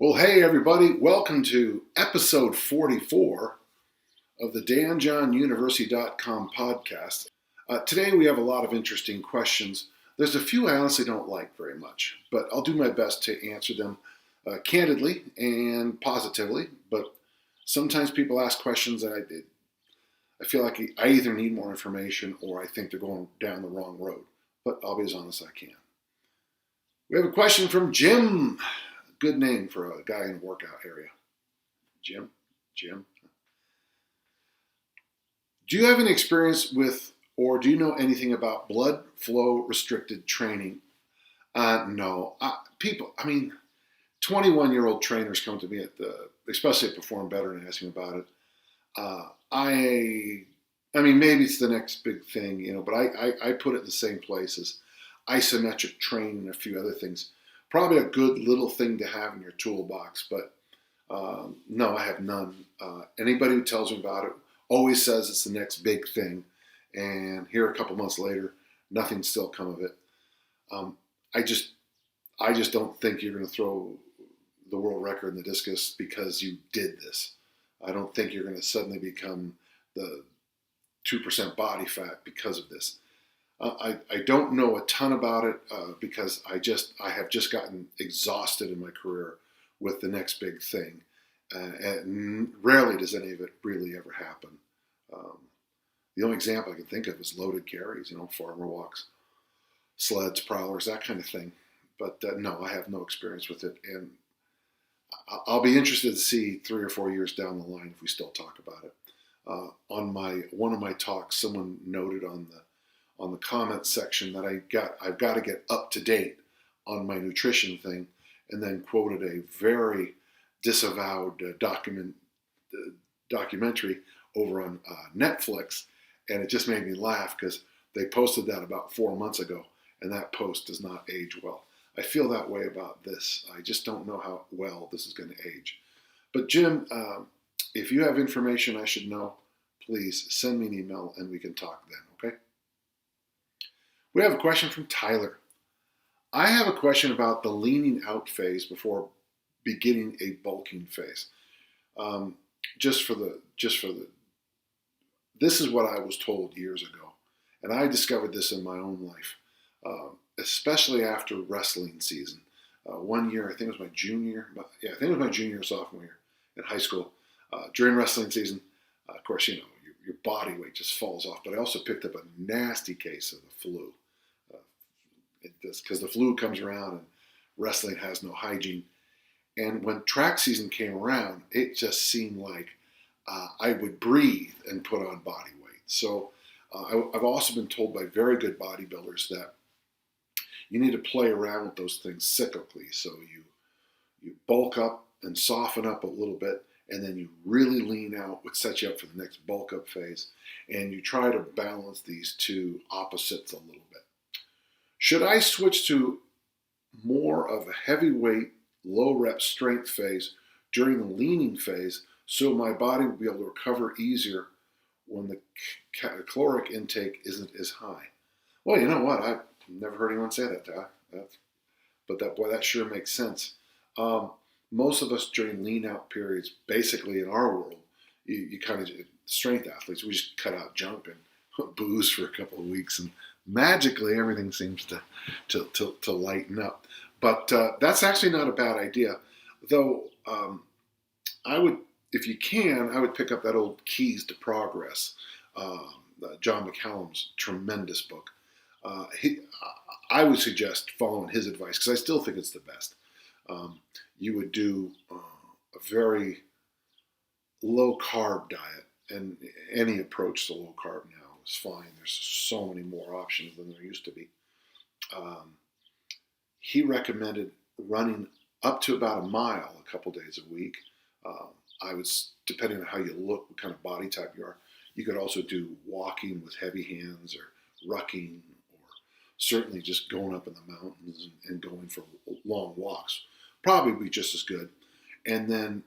Well, hey everybody, welcome to episode 44 of the danjohnuniversity.com podcast. Today we have a lot of interesting questions. There's a few I honestly don't like very much, but I'll do my best to answer them candidly and positively. But sometimes people ask questions that I feel like I either need more information or I think they're going down the wrong road. But I'll be as honest as I can. We have a question from Jim. Good name for a guy in a workout area. Jim. Do you have any experience with, or do you know anything about blood flow restricted training? No. 21-year-old trainers come to me especially at Perform Better, and ask me about it. Maybe it's the next big thing, but I put it in the same place as isometric training and a few other things. Probably a good little thing to have in your toolbox, but no, I have none. Anybody who tells me about it always says it's the next big thing, and here a couple months later, nothing's still come of it. I just don't think you're going to throw the world record in the discus because you did this. I don't think you're going to suddenly become the 2% body fat because of this. I don't know a ton about it because I have just gotten exhausted in my career with the next big thing. And rarely does any of it really ever happen. The only example I can think of is loaded carries, farmer walks, sleds, prowlers, that kind of thing. But no, I have no experience with it. And I'll be interested to see 3 or 4 years down the line if we still talk about it. On one of my talks, someone noted on the comment section that I've got to get up to date on my nutrition thing, and then quoted a very disavowed documentary over on Netflix, and it just made me laugh because they posted that about 4 months ago, and that post does not age well. I feel that way about this. I just don't know how well this is going to age. But Jim, if you have information I should know, please send me an email and we can talk then, okay? We have a question from Tyler. I have a question about the leaning out phase before beginning a bulking phase. This is what I was told years ago, and I discovered this in my own life, especially after wrestling season. One year, I think it was my junior or sophomore year in high school. During wrestling season, of course, your body weight just falls off. But I also picked up a nasty case of the flu. Because the flu comes around and wrestling has no hygiene. And when track season came around, it just seemed like I would breathe and put on body weight. So I've also been told by very good bodybuilders that you need to play around with those things cyclically. So you bulk up and soften up a little bit, and then you really lean out, which sets you up for the next bulk up phase. And you try to balance these two opposites a little bit. Should I switch to more of a heavyweight, low rep strength phase during the leaning phase so my body will be able to recover easier when the caloric intake isn't as high? Well, you know what? I've never heard anyone say that, Doc. That sure makes sense. Most of us during lean out periods, basically in our world, you kind of, strength athletes, we just cut out junk and booze for a couple of weeks, and magically everything seems to lighten up. But that's actually not a bad idea. Though I would pick up that old Keys to Progress, John McCallum's tremendous book. I would suggest following his advice because I still think it's the best. You would do a very low carb diet, and any approach to low carb now is fine. There's so many more options than there used to be. He recommended running up to about a mile a couple days a week. Depending on how you look, what kind of body type you are, you could also do walking with heavy hands or rucking, or certainly just going up in the mountains and going for long walks. Probably be just as good. And then,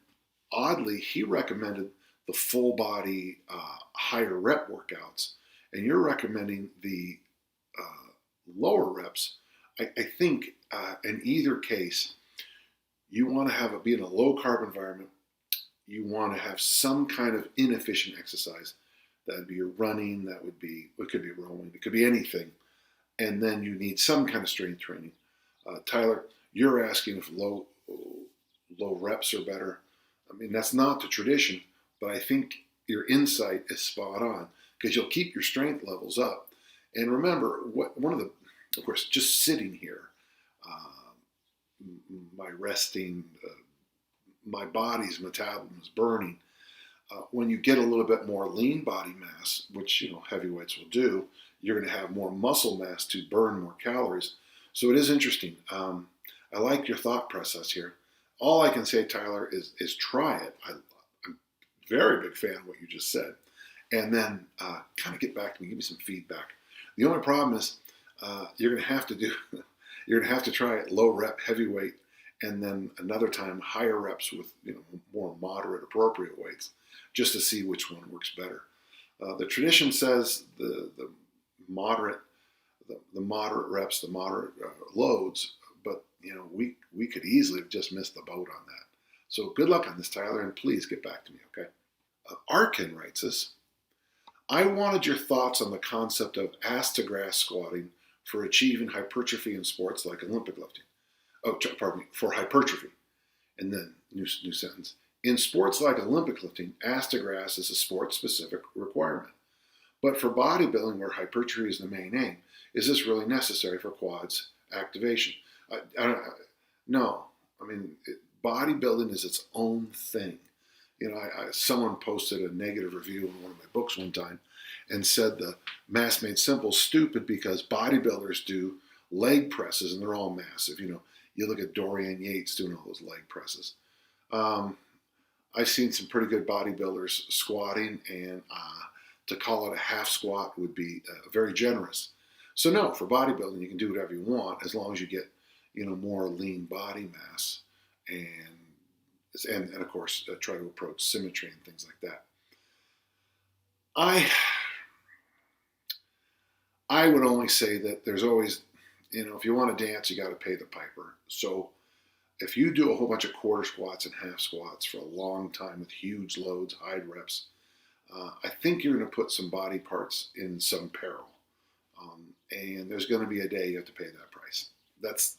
oddly, he recommended the full body, higher rep workouts. And you're recommending the lower reps. I think in either case, You want to be in a low carb environment. You want to have some kind of inefficient exercise. That would be your running. It could be rowing. It could be anything. And then you need some kind of strength training. Tyler, you're asking if low reps are better. I mean, that's not the tradition, but I think your insight is spot on because you'll keep your strength levels up. And remember, of course, just sitting here, my body's metabolism is burning. When you get a little bit more lean body mass, which heavyweights will do, you're going to have more muscle mass to burn more calories. So it is interesting. I like your thought process here. All I can say, Tyler, is try it. I'm a very big fan of what you just said. And then kind of get back to me, give me some feedback. The only problem is you're going to have to try it low rep heavyweight, and then another time higher reps with more moderate appropriate weights, just to see which one works better. The tradition says the moderate reps, the moderate loads, but we could easily have just missed the boat on that. So good luck on this, Tyler, and please get back to me, okay? Arkin writes us, I wanted your thoughts on the concept of ass-to-grass squatting for achieving hypertrophy in sports like Olympic lifting. Oh, pardon me, for hypertrophy. And then, new sentence. In sports like Olympic lifting, ass-to-grass is a sport-specific requirement. But for bodybuilding, where hypertrophy is the main aim, is this really necessary for quads activation? No. I mean, bodybuilding is its own thing. Someone posted a negative review in one of my books one time and said the Mass Made Simple is stupid because bodybuilders do leg presses and they're all massive. You look at Dorian Yates doing all those leg presses. I've seen some pretty good bodybuilders squatting, and to call it a half squat would be very generous. So no, for bodybuilding, you can do whatever you want as long as you get, more lean body mass and of course, try to approach symmetry and things like that. I would only say that there's always, if you want to dance, you got to pay the piper. So if you do a whole bunch of quarter squats and half squats for a long time with huge loads, high reps, I think you're going to put some body parts in some peril. And there's going to be a day you have to pay that price. That's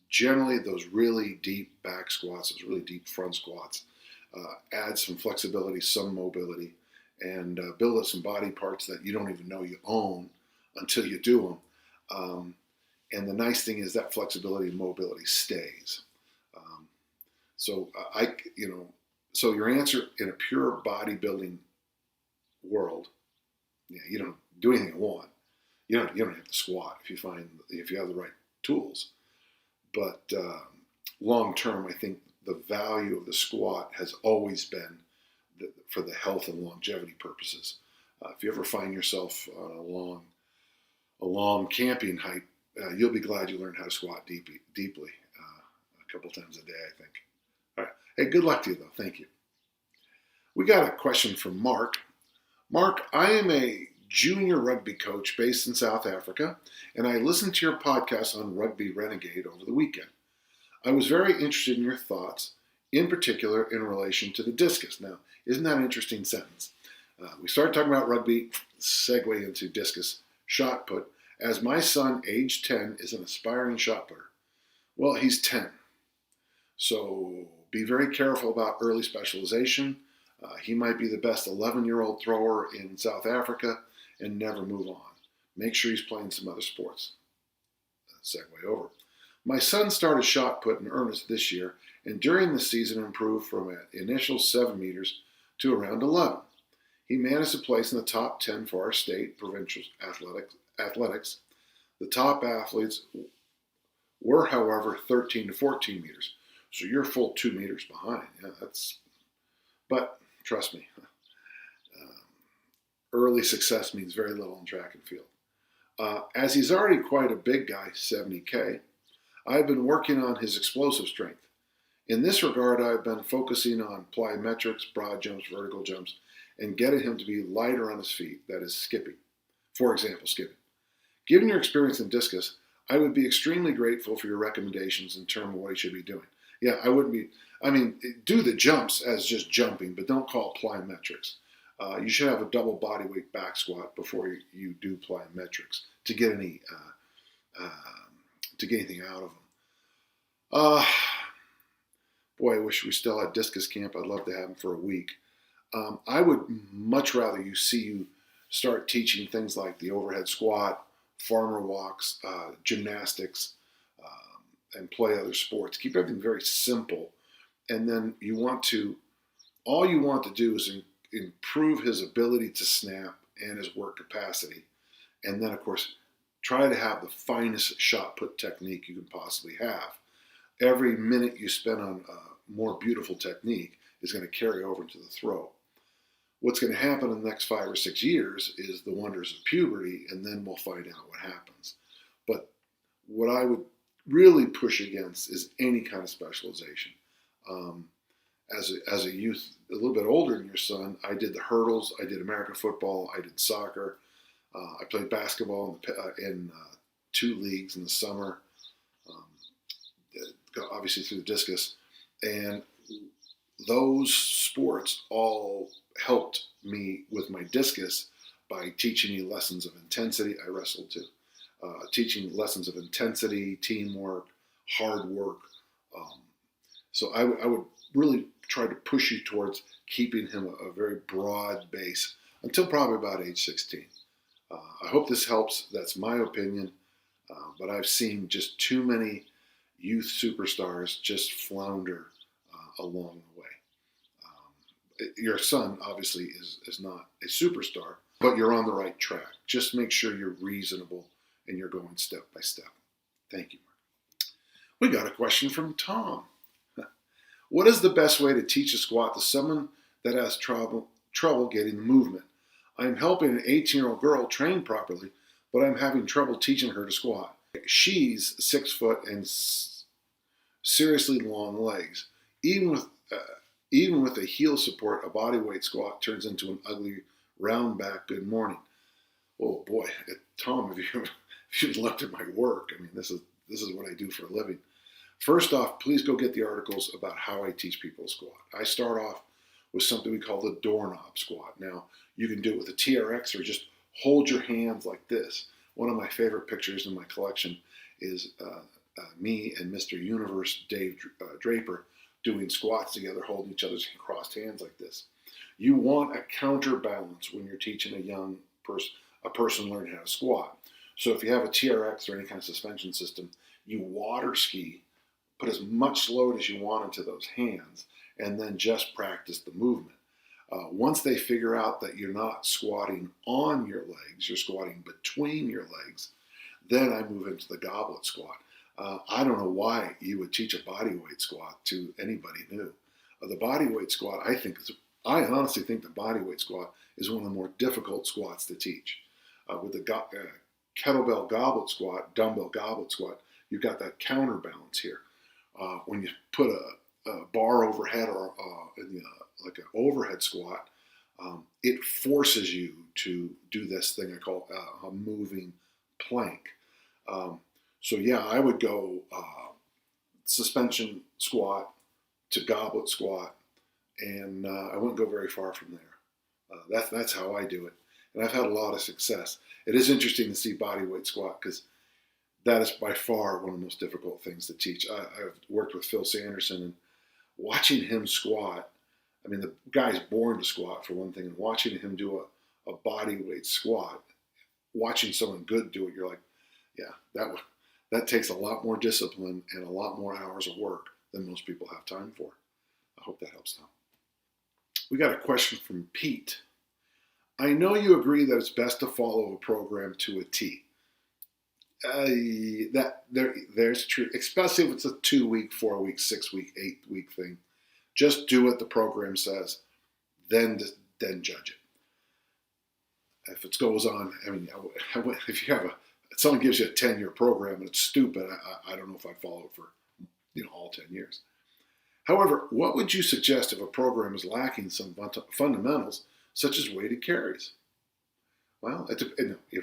generally those really deep back squats, those really deep front squats, add some flexibility, some mobility, and build up some body parts that you don't even know you own until you do them. And the nice thing is that flexibility and mobility stays. So your answer in a pure bodybuilding world, you don't do anything you want. You don't have to squat if you have the right tools. But long term, I think the value of the squat has always been for the health and longevity purposes. If you ever find yourself on a long camping hike, you'll be glad you learned how to squat deeply a couple times a day, I think. All right. Hey, good luck to you, though. Thank you. We got a question from Mark. Mark, I am a junior rugby coach based in South Africa, and I listened to your podcast on Rugby Renegade over the weekend. I was very interested in your thoughts, in particular in relation to the discus. Now, isn't that an interesting sentence? We started talking about rugby, segue into discus, shot put, as my son, age 10, is an aspiring shot putter. Well, he's 10. So be very careful about early specialization. He might be the best 11-year-old thrower in South Africa and never move on. Make sure he's playing some other sports. Segue over. My son started shot put in earnest this year, and during the season improved from an initial 7 meters to around 11. He managed to place in the top 10 for our state provincial athletics. The top athletes were, however, 13 to 14 meters. So you're a full 2 meters behind. Yeah, but trust me, early success means very little in track and field. As he's already quite a big guy, 70K, I've been working on his explosive strength. In this regard, I've been focusing on plyometrics, broad jumps, vertical jumps, and getting him to be lighter on his feet, that is skipping. For example, skipping. Given your experience in discus, I would be extremely grateful for your recommendations in terms of what he should be doing. Yeah, I wouldn't be. I mean, do the jumps as just jumping, but don't call it plyometrics. You should have a double body weight back squat before you do plyometrics to get anything out of them. Uh, Boy, I wish we still had discus camp. I'd love to have them for a week. I would much rather see you start teaching things like the overhead squat, farmer walks, gymnastics, and play other sports. Keep everything very simple. And then all you want to do is improve his ability to snap and his work capacity. And then, of course, try to have the finest shot put technique you can possibly have. Every minute you spend on more beautiful technique is going to carry over into the throw. What's going to happen in the next 5 or 6 years is the wonders of puberty, and then we'll find out what happens. But what I would really push against is any kind of specialization. As a youth, a little bit older than your son, I did the hurdles, I did American football, I did soccer, I played basketball in 2 leagues in the summer, obviously through the discus, and those sports all helped me with my discus by teaching me lessons of intensity. I wrestled too. Teaching lessons of intensity, teamwork, hard work. So I would really try to push you towards keeping him a very broad base until probably about age 16. I hope this helps. That's my opinion. But I've seen just too many youth superstars just flounder along the way. Your son obviously is not a superstar, but you're on the right track. Just make sure you're reasonable and you're going step by step. Thank you, Mark. We got a question from Tom. What is the best way to teach a squat to someone that has trouble getting the movement? I'm helping an 18-year-old girl train properly, but I'm having trouble teaching her to squat. She's 6 foot and seriously long legs. Even with a heel support, a body weight squat turns into an ugly round back good morning. Oh boy, Tom, if you looked at my work, I mean, this is what I do for a living. First off, please go get the articles about how I teach people to squat. I start off with something we call the doorknob squat. Now, you can do it with a TRX or just hold your hands like this. One of my favorite pictures in my collection is me and Mr. Universe Dave Draper doing squats together, holding each other's crossed hands like this. You want a counterbalance when you're teaching a person learning how to squat. So if you have a TRX or any kind of suspension system, you water ski, put as much load as you want into those hands, and then just practice the movement. Once they figure out that you're not squatting on your legs, you're squatting between your legs, then I move into the goblet squat. I don't know why you would teach a body weight squat to anybody new. The body weight squat, I honestly think the body weight squat is one of the more difficult squats to teach. With the kettlebell goblet squat, dumbbell goblet squat, you've got that counterbalance here. When you put a bar overhead or like an overhead squat, it forces you to do this thing I call a moving plank. So yeah, I would go suspension squat to goblet squat, and I wouldn't go very far from there. That's how I do it, and I've had a lot of success. It is interesting to see body weight squat because that is by far one of the most difficult things to teach. I've worked with Phil Sanderson, and watching him squat, I mean, the guy's born to squat for one thing, and watching him do a body weight squat, watching someone good do it, you're like, yeah, that takes a lot more discipline and a lot more hours of work than most people have time for. I hope that helps now. We got a question from Pete. I know you agree that it's best to follow a program to a T. There's true, especially if it's a 2-week, 4-week, 6-week, 8-week thing. Just do what the program says, then judge it. If it goes on, I mean, if someone gives you a 10-year program and it's stupid, I don't know if I'd follow it for all 10 years. However, what would you suggest if a program is lacking some fundamentals such as weighted carries? Well, if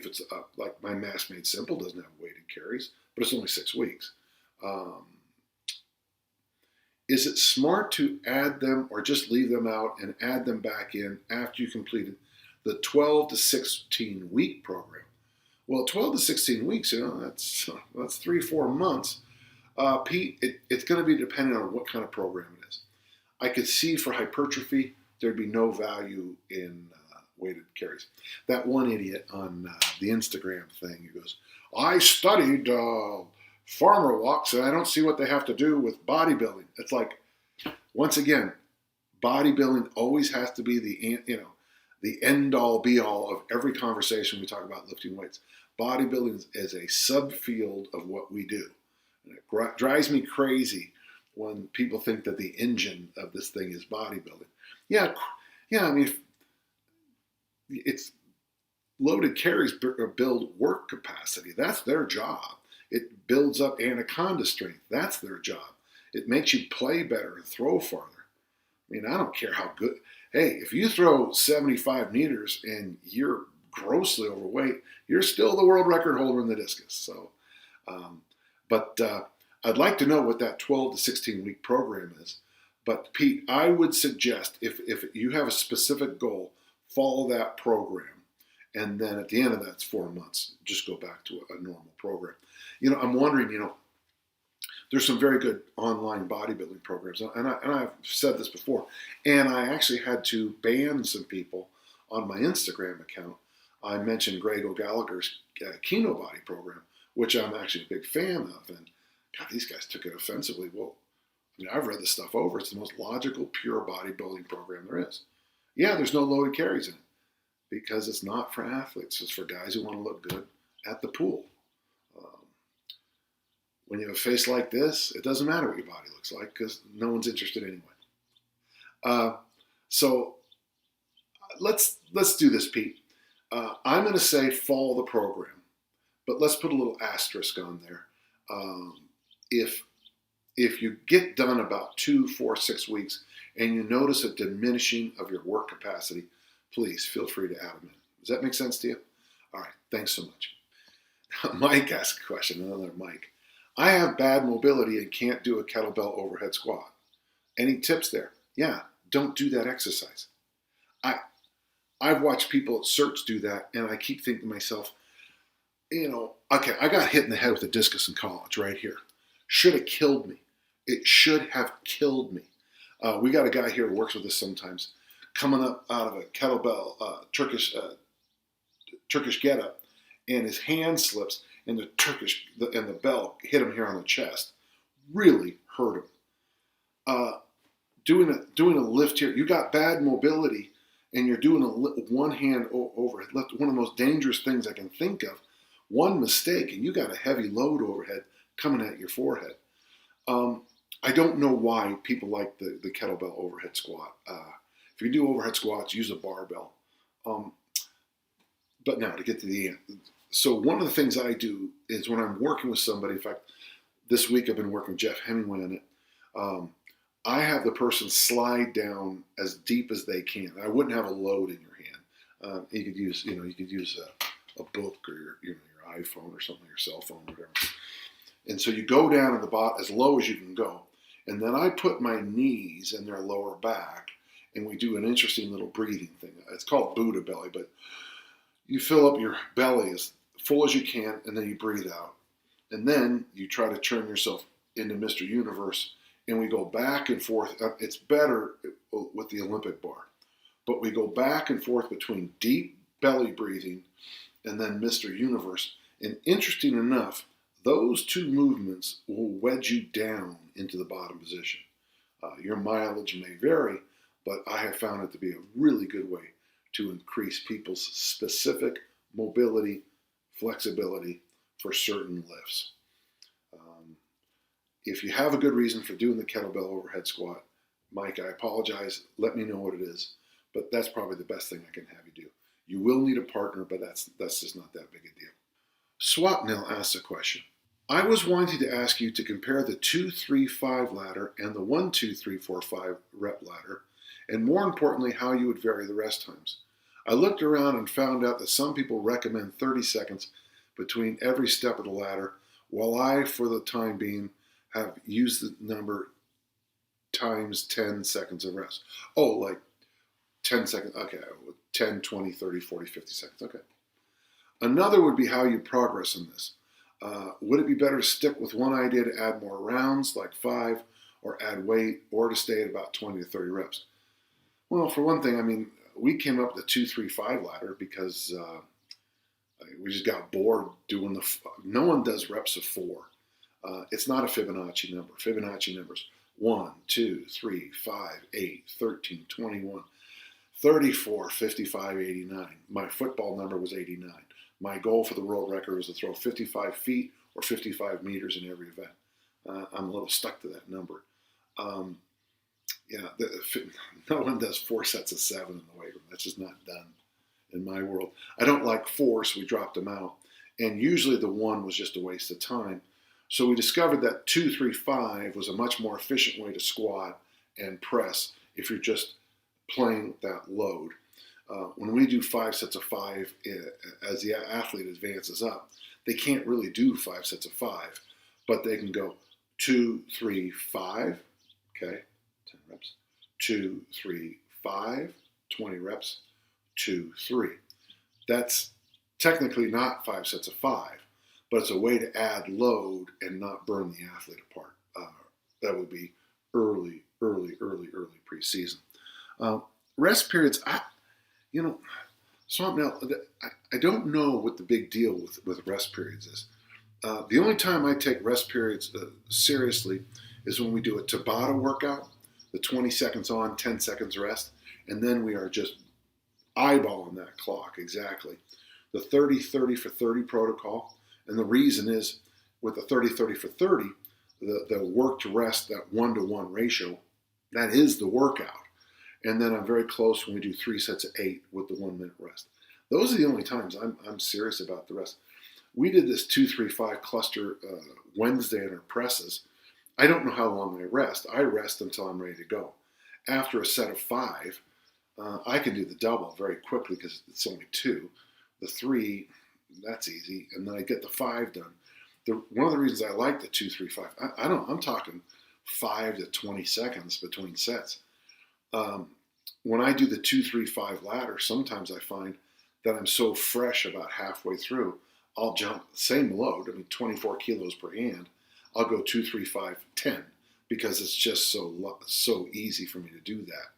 it's like my Mass Made Simple doesn't have weighted carries, but it's only 6 weeks. is it smart to add them or just leave them out and add them back in after you completed the 12 to 16 week program? Well, 12 to 16 weeks, that's 3-4 months. Pete, it's going to be dependent on what kind of program it is. I could see for hypertrophy, there'd be no value in weighted carries. That one idiot on the Instagram thing, he goes, I studied farmer walks and I don't see what they have to do with bodybuilding. It's like, once again, bodybuilding always has to be the end all be all of every conversation we talk about lifting weights. Bodybuilding is a subfield of what we do. And it drives me crazy when people think that the engine of this thing is bodybuilding. Yeah, I mean, it's loaded carries build work capacity. That's their job. It builds up anaconda strength. That's their job. It makes you play better and throw farther. I mean, I don't care how good. Hey, if you throw 75 meters and you're grossly overweight, you're still the world record holder in the discus. So, but I'd like to know what that 12 to 16 week program is. But Pete, I would suggest if you have a specific goal, follow that program. And then at the end of that, it's 4 months. Just go back to a normal program. I'm wondering, there's some very good online bodybuilding programs. And I've said this before. And I actually had to ban some people on my Instagram account. I mentioned Greg O'Gallagher's Kino Body program, which I'm actually a big fan of. And God, these guys took it offensively. Well, I've read this stuff over. It's the most logical, pure bodybuilding program there is. Yeah, there's no loaded carries in it because it's not for athletes. It's for guys who want to look good at the pool. When you have a face like this, it doesn't matter what your body looks like because no one's interested anyway. So let's do this, Pete. I'm going to say follow the program, but let's put a little asterisk on there. If you get done about 2, 4, 6 weeks and you notice a diminishing of your work capacity, please feel free to add them in. Does that make sense to you? All right, thanks so much. Mike asked a question, another Mike. I have bad mobility and can't do a kettlebell overhead squat. Any tips there? Yeah, don't do that exercise. I've watched people at certs do that, and I keep thinking to myself, okay, I got hit in the head with a discus in college right here. Should have killed me. It should have killed me. We got a guy here who works with us sometimes, coming up out of a kettlebell Turkish getup, and his hand slips, and the bell hit him here on the chest. Really hurt him. Doing a lift here, you got bad mobility, and you're doing a one hand overhead lift. One of the most dangerous things I can think of. One mistake, and you got a heavy load overhead coming at your forehead. I don't know why people like the kettlebell overhead squat. If you do overhead squats, use a barbell. But now to get to the end. So one of the things I do is when I'm working with somebody, in fact, this week I've been working with Jeff Hemingway on it. I have the person slide down as deep as they can. I wouldn't have a load in your hand. You could use a book or your iPhone or something, your cell phone, whatever. And so you go down at the bottom as low as you can go. And then I put my knees in their lower back, and we do an interesting little breathing thing. It's called Buddha belly, but you fill up your belly as full as you can, and then you breathe out. And then you try to turn yourself into Mr. Universe, and we go back and forth. It's better with the Olympic bar, but we go back and forth between deep belly breathing and then Mr. Universe. And interesting enough, those two movements will wedge you down into the bottom position. Your mileage may vary, but I have found it to be a really good way to increase people's specific mobility, flexibility for certain lifts. If you have a good reason for doing the kettlebell overhead squat, Mike, I apologize. Let me know what it is, but that's probably the best thing I can have you do. You will need a partner, but that's just not that big a deal. Swapnil asks a question. I was wanting to ask you to compare the 2-3-5 ladder and the 1-2-3-4-5 rep ladder, and more importantly, how you would vary the rest times. I looked around and found out that some people recommend 30 seconds between every step of the ladder, while I, for the time being, have used the number times 10 seconds of rest. Oh, like 10 seconds. Okay, 10, 20, 30, 40, 50 seconds. Okay. Another would be how you progress in this. Would it be better to stick with one idea to add more rounds, like 5, or add weight, or to stay at about 20 to 30 reps? Well, for one thing, I mean, we came up with the 2-3-5 ladder because we just got bored doing no one does reps of 4. It's not a Fibonacci number. Fibonacci numbers 1, 2, 3, 5, 8, 13, 21, 34, 55, 89. My football number was 89. My goal for the world record was to throw 55 feet or 55 meters in every event. I'm a little stuck to that number. No one does 4 sets of 7 in the weight room. That's just not done in my world. I don't like 4, so we dropped them out. And usually the 1 was just a waste of time. So we discovered that 2-3-5 was a much more efficient way to squat and press if you're just playing that load. When we do 5 sets of 5, as the athlete advances up, they can't really do 5 sets of 5, but they can go 2, 3, 5, okay, 10 reps, 2, 3, 5, 20 reps, 2, 3. That's technically not 5 sets of 5, but it's a way to add load and not burn the athlete apart. That would be early preseason. Rest periods, I don't know what the big deal with rest periods is. The only time I take rest periods seriously is when we do a Tabata workout, the 20 seconds on, 10 seconds rest, and then we are just eyeballing that clock exactly. The 30-30 for 30 protocol, and the reason is with the 30-30 for 30, the work to rest, that 1-to-1 ratio, that is the workout. And then I'm very close when we do 3 sets of 8 with the 1 minute rest. Those are the only times I'm serious about the rest. We did this 2-3-5 cluster Wednesday in our presses. I don't know how long I rest. I rest until I'm ready to go. After a set of 5, I can do the double very quickly because it's only 2. The 3, that's easy, and then I get the 5 done. One of the reasons I like the 2-3-5, I'm talking 5 to 20 seconds between sets. When I do the 2-3-5 ladder, sometimes I find that I'm so fresh about halfway through, I'll jump the same load, 24 kilos per hand, I'll go 2-3-5-10 because it's just so easy for me to do that.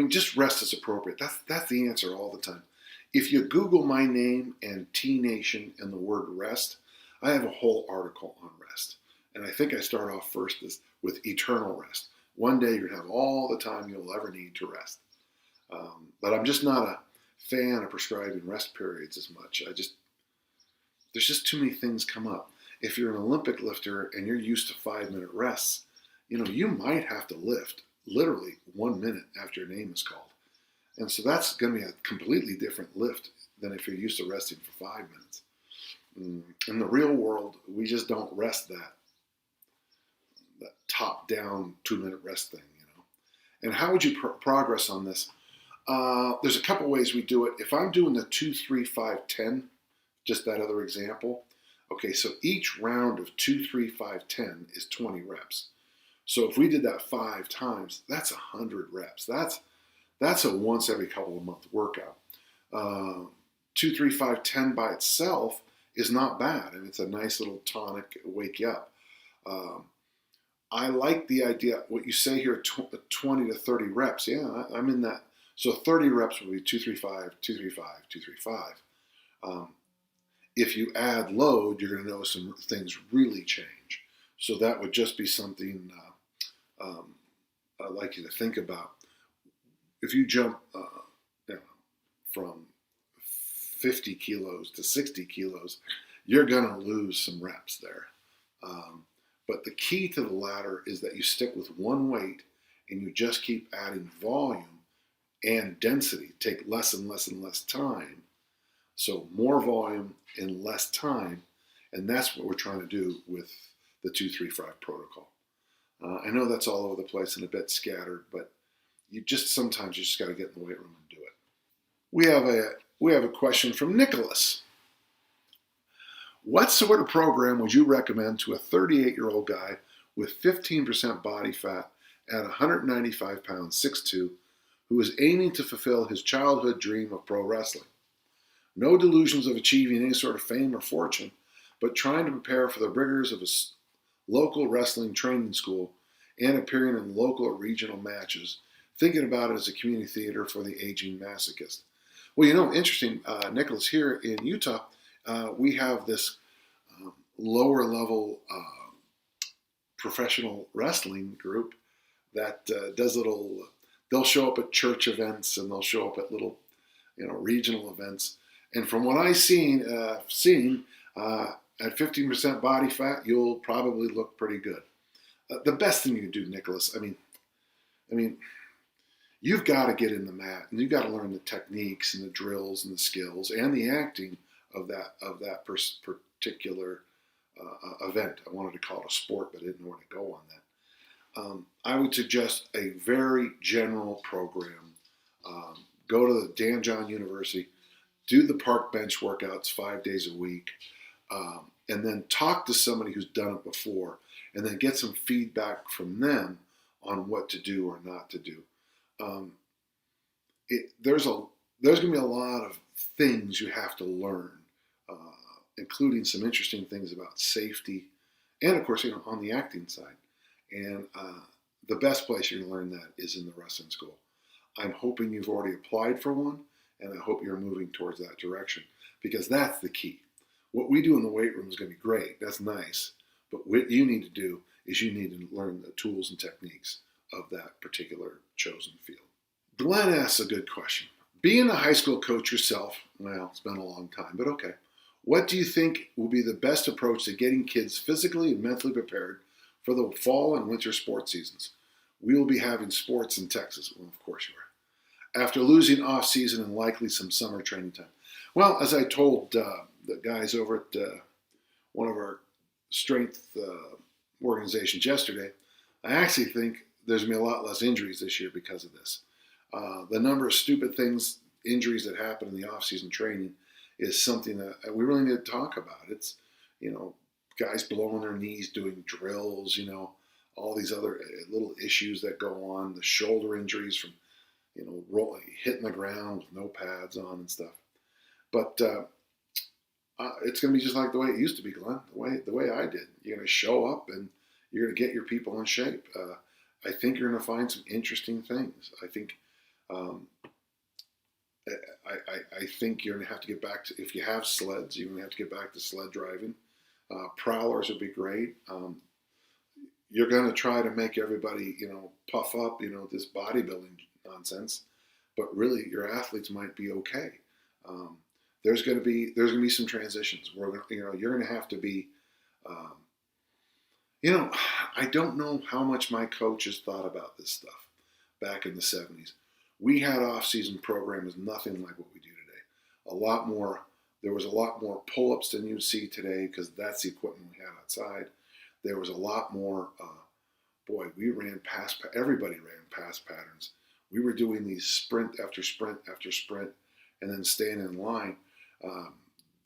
Just rest is appropriate. That's the answer all the time. If you Google my name and T Nation and the word rest, I have a whole article on rest. And I think I start off first with eternal rest. One day you're going to have all the time you'll ever need to rest. But I'm just not a fan of prescribing rest periods as much. There's just too many things come up. If you're an Olympic lifter and you're used to 5-minute rests, you might have to lift literally 1 minute after your name is called. And so that's going to be a completely different lift than if you're used to resting for 5 minutes. In the real world, we just don't rest that top-down 2-minute rest thing, And how would you progress on this? There's a couple ways we do it. If I'm doing the 2-3-5-10, just that other example, okay, so each round of 2-3-5-10 is 20 reps. So if we did that 5 times, that's 100 reps. That's a once every couple of month workout. 2-3-5-10 by itself is not bad, and it's a nice little tonic, wake you up. I like the idea, what you say here, 20 to 30 reps. Yeah, I'm in that. So 30 reps would be 2-3-5, 2-3-5, 2-3-5. If you add load, you're going to notice some things really change. So that would just be something I'd like you to think about. If you jump from 50 kilos to 60 kilos, you're going to lose some reps there. But the key to the ladder is that you stick with one weight and you just keep adding volume and density. Take less and less and less time. So more volume in less time. And that's what we're trying to do with the 2-3-5 protocol. I know that's all over the place and a bit scattered, but sometimes you just got to get in the weight room and do it. We have a question from Nicholas. What sort of program would you recommend to a 38-year-old guy with 15% body fat at 195 pounds, 6'2", who is aiming to fulfill his childhood dream of pro wrestling? No delusions of achieving any sort of fame or fortune, but trying to prepare for the rigors of a local wrestling training school and appearing in local or regional matches, thinking about it as a community theater for the aging masochist. Well, interesting, Nicholas, here in Utah, we have this lower level professional wrestling group that does they'll show up at church events and they'll show up at little, regional events. And from what I've seen, at 15% body fat, you'll probably look pretty good. The best thing you can do, Nicholas, I mean, you've got to get in the mat and you've got to learn the techniques and the drills and the skills and the acting of that particular event. I wanted to call it a sport, but I didn't know where to go on that. I would suggest a very general program. Go to the Dan John University, do the park bench workouts 5 days a week, and then talk to somebody who's done it before, and then get some feedback from them on what to do or not to do. There's going to be a lot of things you have to learn, including some interesting things about safety, and of course, on the acting side. And the best place you're going to learn that is in the wrestling school. I'm hoping you've already applied for one, and I hope you're moving towards that direction, because that's the key. What we do in the weight room is going to be great. That's nice. But what you need to do is you need to learn the tools and techniques of that particular chosen field. Glenn asks a good question. Being a high school coach yourself, well, it's been a long time, but okay. What do you think will be the best approach to getting kids physically and mentally prepared for the fall and winter sports seasons? We will be having sports in Texas. Well, of course you are. After losing off-season and likely some summer training time. Well, as I told the guys over at one of our strength organizations yesterday, I actually think there's going to be a lot less injuries this year because of this. The number of stupid injuries that happen in the off-season training is something that we really need to talk about. It's, guys blowing their knees doing drills, all these other little issues that go on, the shoulder injuries from, rolling, hitting the ground with no pads on and stuff. But it's going to be just like the way it used to be, Glenn, the way I did. You're going to show up and you're going to get your people in shape. I think you're going to find some interesting things. I think I think you're going to have to get back to, if you have sleds, you're going to have to get back to sled driving. Prowlers would be great. You're going to try to make everybody, puff up, this bodybuilding nonsense, but really your athletes might be okay. There's going to be some transitions. You're going to have to be, I don't know how much my coaches thought about this stuff back in the 70s. We had off-season programs, nothing like what we do today. There was a lot more pull-ups than you'd see today because that's the equipment we had outside. There was a lot more, we ran everybody ran past patterns. We were doing these sprint after sprint after sprint and then staying in line,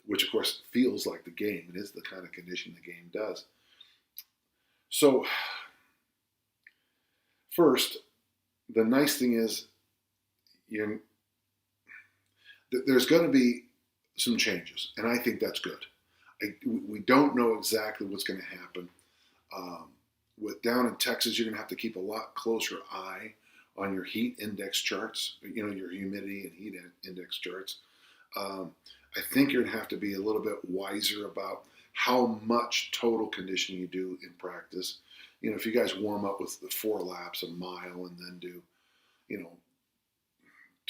which of course feels like the game. It is the kind of condition the game does. So first, the nice thing is there's going to be some changes, and I think that's good. We don't know exactly what's going to happen. With down in Texas, you're going to have to keep a lot closer eye on your heat index charts, your humidity and heat index charts. I think you're going to have to be a little bit wiser about how much total conditioning you do in practice. If you guys warm up with the 4 laps, a mile, and then do,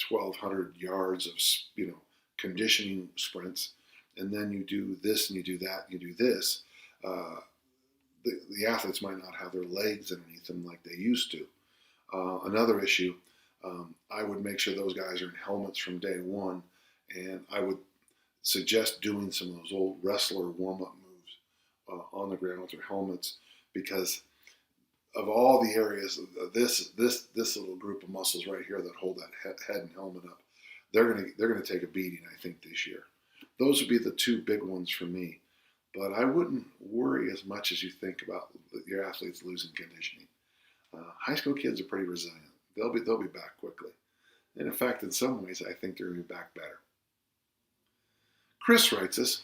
1,200 yards of, conditioning sprints, and then you do this and you do that and you do this, the athletes might not have their legs underneath them like they used to. Another issue, I would make sure those guys are in helmets from day one, and I would suggest doing some of those old wrestler warm-up moves on the ground with their helmets, because of all the areas, this little group of muscles right here that hold that head and helmet up, they're gonna take a beating, I think, this year. Those would be the two big ones for me. but I wouldn't worry as much as you think about your athletes losing conditioning. High school kids are pretty resilient. They'll be back quickly. And in fact, in some ways, I think they're going to be back better. Chris writes us,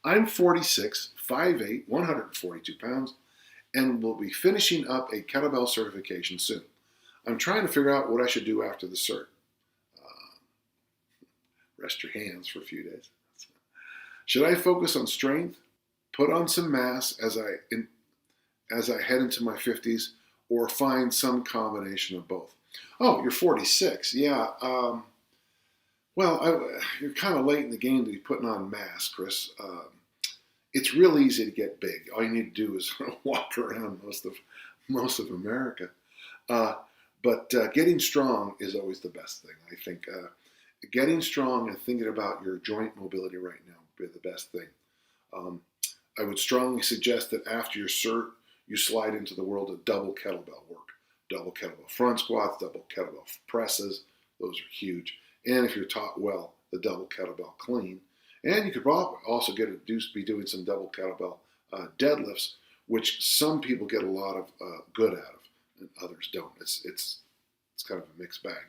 I'm 46, 5'8", 142 pounds, and will be finishing up a kettlebell certification soon. I'm trying to figure out what I should do after the cert. Rest your hands for a few days. Should I focus on strength, put on some mass as I head into my 50s, or find some combination of both? Oh, you're 46. Yeah. You're kind of late in the game to be putting on mass, Chris. It's real easy to get big. All you need to do is walk around most of America. But getting strong is always the best thing. I think getting strong and thinking about your joint mobility right now would be the best thing. I would strongly suggest that after your cert, you slide into the world of double kettlebell work. Double kettlebell front squats, double kettlebell presses. Those are huge. And if you're taught well, the double kettlebell clean. And you could also be doing some double kettlebell deadlifts, which some people get a lot of good out of, and others don't. It's kind of a mixed bag.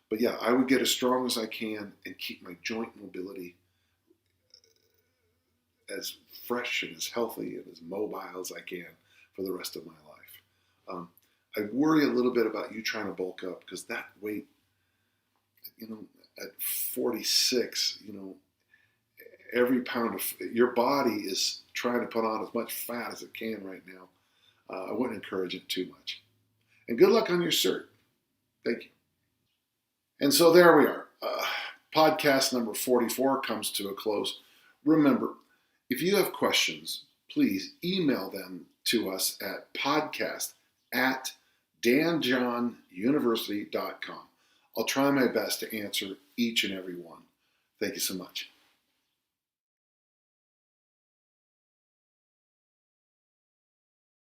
But yeah, I would get as strong as I can and keep my joint mobility as fresh and as healthy and as mobile as I can for the rest of my life. I worry a little bit about you trying to bulk up, because that weight, at 46, every pound of your body is trying to put on as much fat as it can right now. I wouldn't encourage it too much. And good luck on your cert. Thank you. And so there we are. Podcast number 44 comes to a close. Remember, if you have questions, please email them to us at podcast@danjohnuniversity.com. I'll try my best to answer each and every one. Thank you so much.